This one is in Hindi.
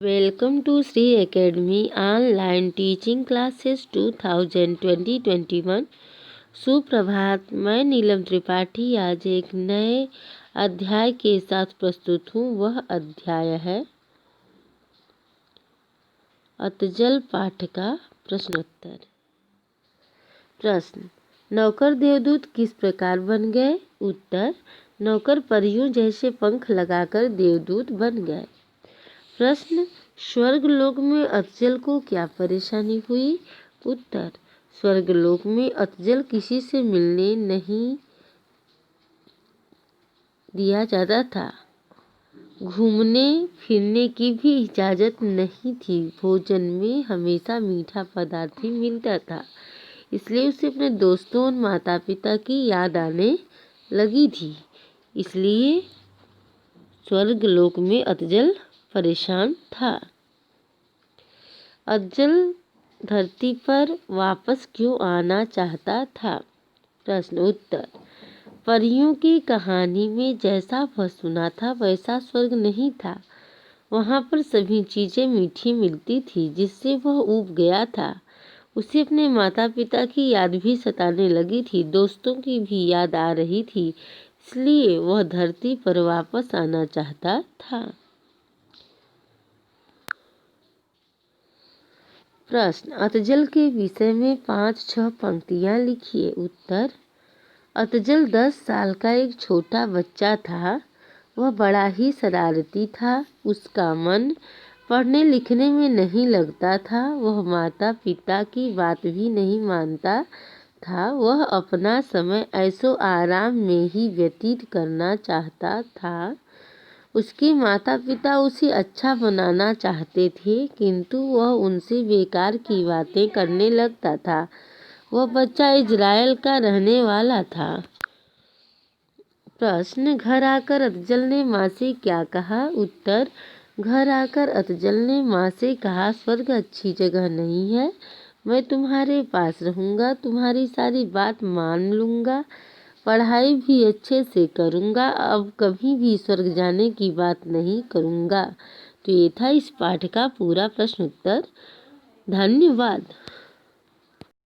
Welcome to Shri academy online teaching classes 2020-21। सुप्रभात। मैं नीलम त्रिपाठी आज एक नए अध्याय के साथ प्रस्तुत हूँ। वह अध्याय है अतजल पाठ का प्रश्नोत्तर। प्रश्न, नौकर देवदूत किस प्रकार बन गए? उत्तर, नौकर परियों जैसे पंख लगाकर देवदूत बन गए। प्रश्न, स्वर्गलोक में अतजल को क्या परेशानी हुई? उत्तर, स्वर्गलोक में अतजल किसी से मिलने नहीं दिया जाता था। घूमने फिरने की भी इजाज़त नहीं थी। भोजन में हमेशा मीठा पदार्थ ही मिलता था, इसलिए उसे अपने दोस्तों और माता पिता की याद आने लगी थी। इसलिए स्वर्गलोक में अतजल परेशान था। अतजल धरती पर वापस क्यों आना चाहता था? प्रश्न उत्तर, परियों की कहानी में जैसा वह सुना था वैसा स्वर्ग नहीं था। वहाँ पर सभी चीज़ें मीठी मिलती थी, जिससे वह ऊब गया था। उसे अपने माता पिता की याद भी सताने लगी थी, दोस्तों की भी याद आ रही थी, इसलिए वह धरती पर वापस आना चाहता था। प्रश्न, अतजल के विषय में 5-6 पंक्तियाँ लिखिए। उत्तर, अतजल 10 साल का एक छोटा बच्चा था। वह बड़ा ही शरारती था। उसका मन पढ़ने लिखने में नहीं लगता था। वह माता पिता की बात भी नहीं मानता था। वह अपना समय ऐशो आराम में ही व्यतीत करना चाहता था। उसके माता पिता उसे अच्छा बनाना चाहते थे, किंतु वह उनसे बेकार की बातें करने लगता था। वह बच्चा इजराइल का रहने वाला था। प्रश्न, घर आकर अतजल ने माँ से क्या कहा? उत्तर, घर आकर अतजल ने माँ से कहा, स्वर्ग अच्छी जगह नहीं है। मैं तुम्हारे पास रहूँगा, तुम्हारी सारी बात मान लूँगा, पढ़ाई भी अच्छे से करूँगा। अब कभी भी स्वर्ग जाने की बात नहीं करूँगा। तो ये था इस पाठ का पूरा प्रश्न उत्तर। धन्यवाद।